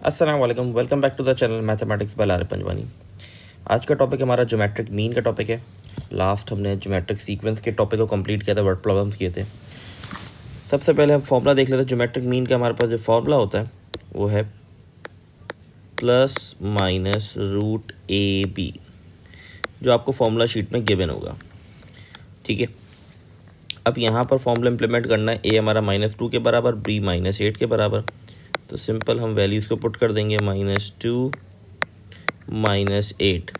अस्सलाम वालेकुम, welcome back to the channel mathematics by Lare Panjwani. आज का टॉपिक हमारा ज्योमेट्रिक मीन का टॉपिक है। लास्ट हमने ज्योमेट्रिक सीक्वेंस के टॉपिक को कंप्लीट किया था, वर्ड प्रॉब्लम्स किए थे। सबसे पहले हम फॉर्मूला देख लेते हैं। ज्योमेट्रिक मीन का हमारे पास जो फॉर्मूला होता है वो है plus minus root A B, जो आपको फॉर्मूला शीट में गिवन होगा। ठीक है, अब यहाँ पर फॉर्मूला इंप्लीमेंट करना है। ए हमारा -2 के बराबर, बी -8 के बराबर। तो सिंपल हम वैल्यूज़ को पुट कर देंगे। -2 -8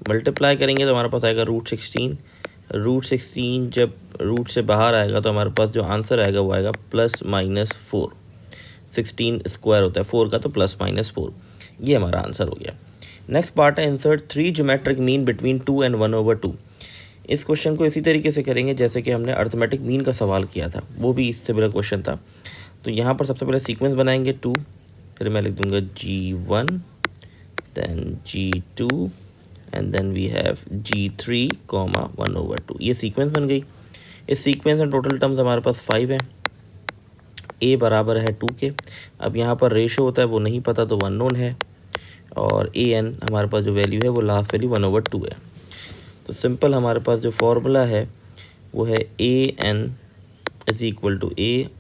मल्टीप्लाई करेंगे तो हमारे पास आएगा √16। √16 जब रूट से बाहर आएगा तो हमारे पास जो आंसर आएगा वो आएगा +-4। 16 स्क्वायर होता है 4 का, तो +-4। ये हमारा आंसर हो गया। नेक्स्ट पार्ट है insert 3 geometric mean between 2 and 1/2। इस क्वेश्चन को इसी तरीके से करेंगे जैसे कि हमने अर्थमेटिक मीन का सवाल किया था, वो भी इससे बड़ा क्वेश्चन था। तो यहाँ पर सबसे पहले सीक्वेंस बनाएंगे 2, फिर मैं लिख दूंगा G1, then G2 and then we have G3, 1/2। ये सीक्वेंस बन गई। इस सीक्वेंस में टोटल टर्म्स हमारे पास 5 है। A बराबर है 2 के। अब यहाँ पर रेशो होता है वो नहीं पता, तो 1 नोन है, और AN हमारे पास जो वैल्यू है वो लास्ट वैल्यू 1/2 है। तो सिंपल हमारे पास जो फॉर्मूला है वो है AN =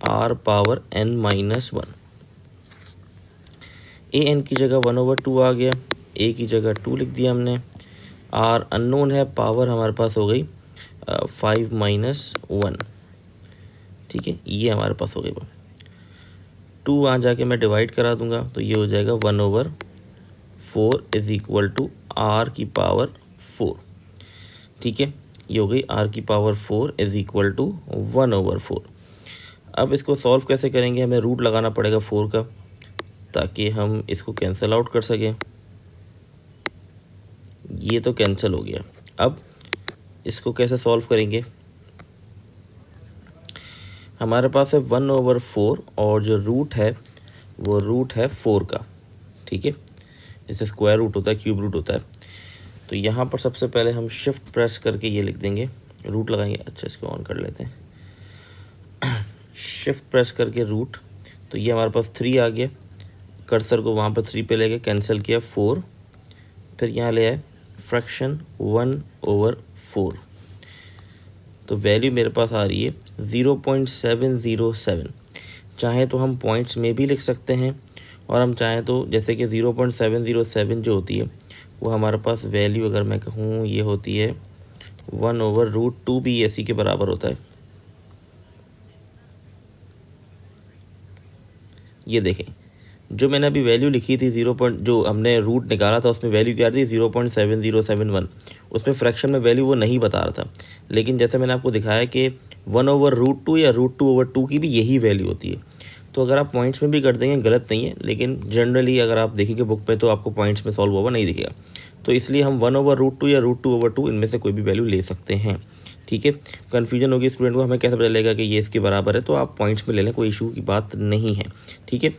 AR⁻n-1। AN की जगह 1/2 आ गया, A की जगह 2 लिख दिया हमने। R अननोन है, पावर हमारे पास हो गई 5 - 1। ठीक है, ये हमारे पास हो गई 2। वहाँ जाके मैं डिवाइड करा दूंगा तो ये हो जाएगा 1/4 = R⁴। ठीक है, ये हो गई R⁴ = 1/4। अब इसको सॉल्व कैसे करेंगे? हमें रूट लगाना पड़ेगा 4 का, ताकि हम इसको कैंसिल आउट कर सकें। ये तो कैंसिल हो गया। अब इसको कैसे सॉल्व करेंगे? हमारे पास है 1/4 और जो रूट है वो रूट है 4 का। ठीक है, इसे स्क्वायर रूट होता है, क्यूब रूट होता है। तो यहाँ पर सबसे पहले हम शिफ्ट प्रेस करके ये लिख देंगे, रूट लगाएंगे। अच्छा, इसको ऑन कर लेते हैं। शिफ्ट प्रेस करके रूट, तो ये हमारे पास 3 आ गया। कर्सर को वहाँ पर 3 पे लेके कैंसिल किया 4, फिर यहाँ ले आए फ्रैक्शन 1/4। तो वैल्यू मेरे पास आ रही है 0.707। चाहे तो हम पॉइंट्स में भी लिख सकते हैं, और हम चाहें तो जैसे कि 0.707 जो होती है वो हमारे पास वैल्यू, अगर मैं कहूँ, ये होती है 1/√2 भी इसी के बराबर होता है। ये देखें, जो मैंने अभी वैल्यू लिखी थी जो हमने रूट निकाला था उसमें वैल्यू क्या थी 0.7071। उसमें फ्रैक्शन में वैल्यू वो नहीं बता रहा था, लेकिन जैसे मैंने आपको दिखाया कि 1/√2 या √2/2 की भी यही वैल्यू होती है। तो अगर आप पॉइंट्स में भी कर देंगे गलत नहीं है, लेकिन जनरली अगर आप देखेंगे बुक में तो आपको पॉइंट्स में सॉल्व हुआ नहीं दिखेगा। तो इसलिए हम 1/√2 या √2/2 इनमें से कोई भी वैल्यू ले सकते हैं। ठीक है, कन्फ्यूजन होगी स्टूडेंट को, हमें कैसे पता चलेगा कि ये इसके बराबर है? तो आप पॉइंट्स में ले लें, कोई इशू की बात नहीं है। ठीक है,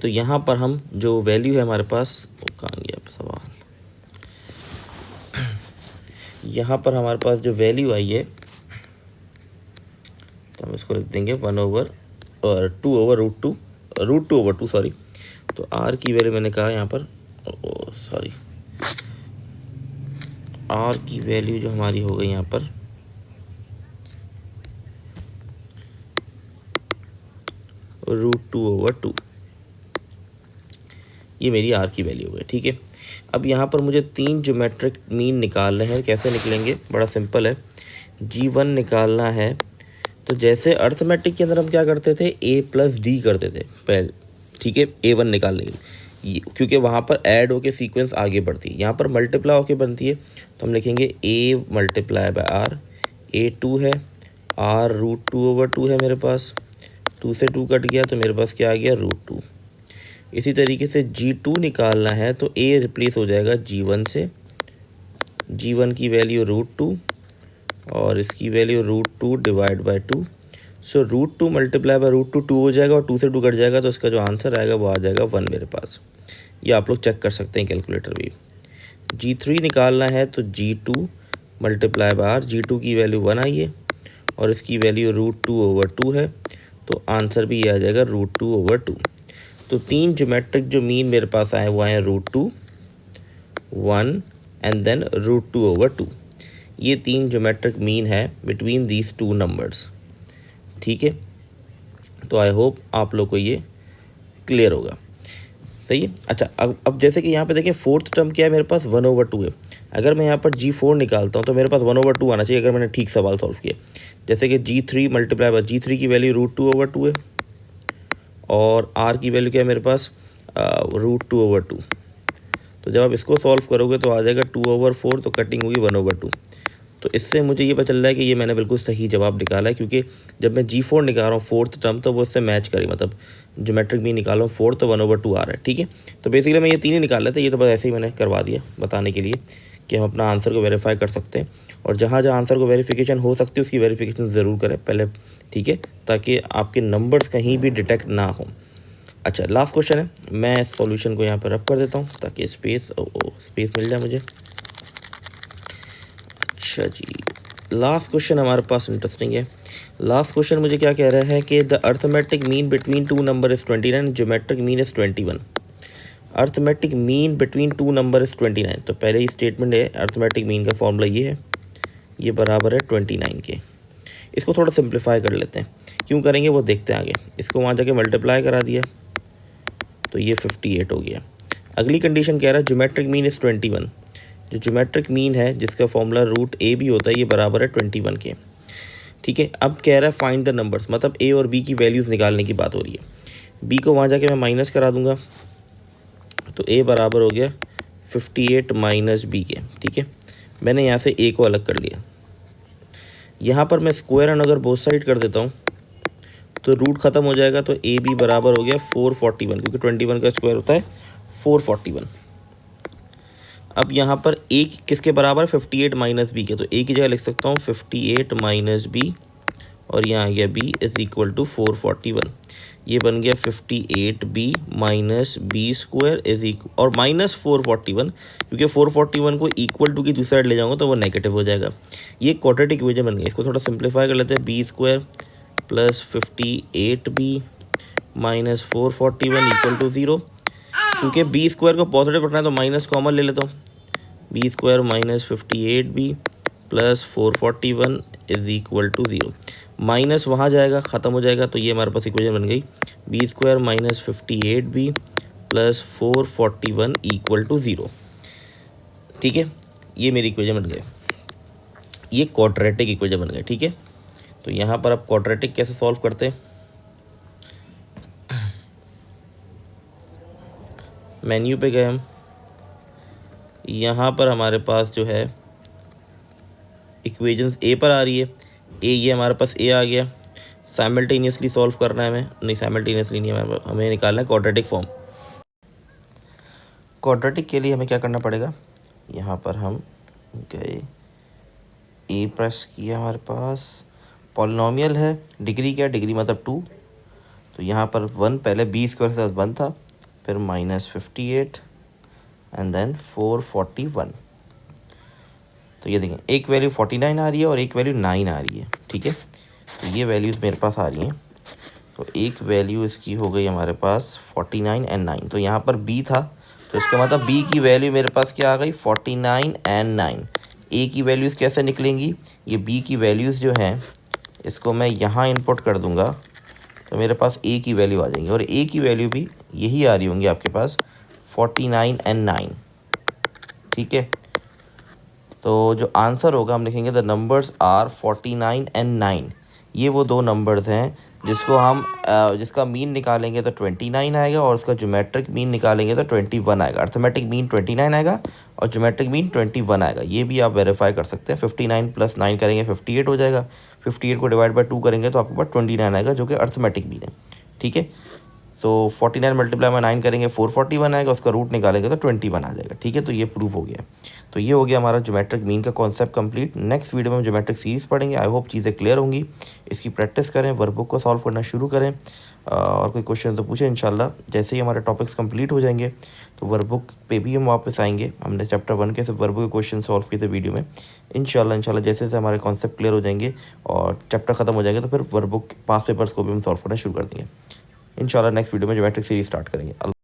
तो यहाँ पर हम जो वैल्यू है हमारे पास, वो कहाँ गया सवाल, यहाँ पर हमारे पास जो वैल्यू आई है तो हम इसको लिख देंगे 2/√2 सॉरी। तो R की वैल्यू मैंने कहा यहाँ पर, सॉरी, R की वैल्यू जो हमारी हो गई यहाँ पर √2/2, ये मेरी R की वैल्यू हो गई। ठीक है, अब यहाँ पर मुझे 3 ज्योमेट्रिक मीन निकालने हैं। कैसे निकलेंगे? बड़ा सिंपल है। G1 निकालना है तो जैसे अर्थमेटिक के अंदर हम क्या करते थे, A+D करते थे पहले। ठीक है, A1 निकालने के लिए, क्योंकि वहाँ पर ऐड होके सीक्वेंस आगे बढ़ती है, यहाँ पर मल्टीप्लाई होके बनती है। तो हम लिखेंगे A × R। A2 है, R √2/2 है मेरे पास, 2 से 2 कट गया तो मेरे पास क्या आ गया, √2। इसी तरीके से G2 निकालना है तो A रिप्लेस हो जाएगा G1 से। G1 की वैल्यू √2 और इसकी वैल्यू √2/2। सो √2 × √2 2 हो जाएगा, और 2 से 2 कट जाएगा, तो इसका जो आंसर आएगा वो आ जाएगा 1 मेरे पास। ये आप लोग चेक कर सकते हैं कैलकुलेटर भी। G3 निकालना है तो G2 × R। G2 की वैल्यू 1 आई है और इसकी वैल्यू √2/2 है, तो आंसर भी आ जाएगा √2/2। तो 3 ज्योमेट्रिक जो मीन मेरे पास आए वो आए √2, 1 एंड देन √2/2। ये 3 ज्योमेट्रिक मीन है बिटवीन दीज 2 नंबर्स। ठीक है, तो आई होप आप लोग को ये क्लियर होगा। सही है। अच्छा, अब जैसे कि यहाँ पे देखिए फोर्थ टर्म क्या है मेरे पास, 1/2 है। अगर मैं यहाँ पर G4 निकालता हूँ तो मेरे पास 1/2 आना चाहिए अगर मैंने ठीक सवाल सॉल्व किया। जैसे कि G3 मल्टीप्लाई बाय G3 की वैल्यू √2/2 है और R की वैल्यू क्या है मेरे पास, √2/2। तो जब आप इसको सॉल्व करोगे तो आ जाएगा 2/4, तो कटिंग होगी 1/2। तो इससे मुझे ये पता चल रहा है कि ये मैंने बिल्कुल सही जवाब निकाला है, क्योंकि जब मैं G4 निकाल रहा हूँ फोर्थ टर्म तो वो इससे मैच करी, मतलब ज्योमेट्रिक मीन निकाल रहा हूँ फोर्थ, तो 1/2 आ रहा है। ठीक है, तो बेसिकली मैं ये 3 ही निकाल लेते, ये तो बस ऐसे ही मैंने करवा दिया बताने के लिए कि हम अपना आंसर को वेरीफाई कर सकते हैं। और जहाँ जहाँ आंसर को वेरीफिकेशन हो सकती है उसकी वेरीफिकेशन ज़रूर करें पहले, ठीक है, ताकि आपके नंबर्स कहीं भी डिटेक्ट ना हो। अच्छा, लास्ट क्वेश्चन है, मैं सॉल्यूशन को यहाँ पर रब कर देता हूँ ताकि स्पेस मिल जाए मुझे। अच्छा जी, लास्ट क्वेश्चन हमारे पास इंटरेस्टिंग है। लास्ट क्वेश्चन मुझे क्या कह रहा है कि the arithmetic mean between 2 number is 29, geometric mean is 21। Arithmetic mean between 2 number is 29। तो पहले ही स्टेटमेंट है, अर्थमेटिक मीन का फॉर्मूला ये है, ये बराबर है 29 के। इसको थोड़ा सिंप्लीफाई कर लेते हैं, क्यों करेंगे वो देखते हैं आगे। इसको वहाँ जाके मल्टीप्लाई करा दिया तो ये 58 हो गया। अगली कंडीशन कह रहा है ज्योमेट्रिक मीन इज़ 21। जो ज्योमेट्रिक मीन है जिसका फॉर्मूला √a भी होता है, ये बराबर है 21 के। ठीक है, अब कह रहा है फाइंड द नंबर्स, मतलब a और b की वैल्यूज़ निकालने की बात हो रही है। b को वहाँ जाके मैं माइनस करा दूंगा तो a बराबर हो गया 58 माइनस b के। ठीक है, मैंने यहाँ से a को अलग कर लिया। यहाँ पर मैं स्क्वायर एंड अगर बोथ साइड कर देता हूँ तो रूट ख़त्म हो जाएगा, तो ए बी बराबर हो गया 441, क्योंकि 21 का स्क्वायर होता है 441। अब यहाँ पर ए किसके बराबर, 58 माइनस बी के, तो ए की जगह लिख सकता हूँ 58 माइनस बी, और यहाँ आ गया बी इज़ इक्वल टू 441। ये बन गया 58b minus B square is equal, और माइनस 441, क्योंकि 441 को इक्वल टू की दूसरी साइड ले जाऊँगा तो वो नेगेटिव हो जाएगा। ये क्वाड्रेटिक इक्वेशन बन गया। इसको थोड़ा सिंप्लीफाई कर लेते हैं, B square plus 58b minus 441 equal to 0। क्योंकि बी स्क्वायर को पॉजिटिव रखना है तो माइनस कॉमन ले लेता हूँ, B square minus 58b plus 441 is equal to 0। Minus वहाँ जाएगा, ख़त्म हो जाएगा, तो ये हमारे पास इक्वेशन बन गई, B square minus 58b plus 441 equal to 0। ठीक है, ये मेरी इक्वेशन बन गए, ये क्वाड्रेटिक इक्वेशन बन गए। ठीक है, तो यहाँ पर आप क्वाड्रेटिक कैसे सॉल्व करते हैं, मेन्यू पे गए हम, यहाँ पर हमारे पास जो है इक्वेशंस ए पर आ रही है, ए ये हमारे पास ए आ गया। साइमल्टेनियसली सॉल्व करना है हमें, नहीं साइमल्टेनियसली नहीं, हमें निकालना है क्वाड्रेटिक फॉर्म। क्वाड्रेटिक के लिए हमें क्या करना पड़ेगा, यहाँ पर हम गए, ए प्रेस किया, हमारे पास पॉलिनोमियल है, डिग्री क्या, डिग्री मतलब 2, तो यहाँ पर 1 पहले बी स्क्वायर के साथ 1 था, फिर माइनस 58 एंड देन 441। तो ये देखें, एक वैल्यू 49 आ रही है और एक वैल्यू 9 आ रही है। ठीक है, तो ये वैल्यूज़ मेरे पास आ रही हैं, तो एक वैल्यू इसकी हो गई हमारे पास 49 एंड 9, तो यहाँ पर b था, तो इसका मतलब b की वैल्यू मेरे पास क्या आ गई, 49 एंड 9। a की वैल्यूज़ कैसे निकलेंगी, ये b की वैल्यूज़ जो हैं इसको मैं यहाँ इनपुट कर दूँगा तो मेरे पास a की वैल्यू आ जाएंगी, और a की वैल्यू भी यही आ रही होंगी आपके पास 49 एंड 9। ठीक है, तो जो आंसर होगा हम लिखेंगे द नंबर्स आर 49 एंड 9। ये वो दो नंबर्स हैं जिसको हम जिसका मीन निकालेंगे तो 29 आएगा, और उसका ज्योमेट्रिक मीन निकालेंगे तो 21 आएगा। अर्थमेटिक मीन 29 आएगा और ज्योमेट्रिक मीन 21 आएगा। ये भी आप वेरीफाई कर सकते हैं। 59 प्लस 9 करेंगे 58 हो जाएगा, 58 को डिवाइड बाय 2 करेंगे तो आपके पास 29 आएगा, जो कि अर्थमेटिक मीन है। ठीक है, तो 49 मल्टीप्लाई में 9 करेंगे 441 आएगा, उसका रूट निकालेंगे तो 21 आ जाएगा। ठीक है, तो ये प्रूफ हो गया। तो ये हो गया हमारा ज्योमेट्रिक मीन का कॉन्सेप्ट कंप्लीट। नेक्स्ट वीडियो में हम ज्योमेट्रिक सीरीज़ पढ़ेंगे। आई होप चीज़ें क्लियर होंगी। इसकी प्रैक्टिस करें, वर्कबुक को सॉल्व करना शुरू करें, और कोई क्वेश्चन तो पूछें। इंशाल्लाह जैसे ही हमारे टॉपिक्स कंप्लीट हो जाएंगे तो वर्कबुक पे भी हम वापस आएंगे। हमने चैप्टर 1 के सिर्फ वर्कबुक के क्वेश्चन सॉल्व किए थे वीडियो में। इंशाल्लाह जैसे जैसे हमारे कॉन्सेप्ट क्लियर हो जाएंगे और चैप्टर ख़त्म हो जाएंगे तो फिर वर्कबुक पास पेपर्स को भी हम सॉल्व करना शुरू कर देंगे। इंशाल्लाह नेक्स्ट वीडियो में ज्योमेट्रिक सीरीज स्टार्ट करेंगे।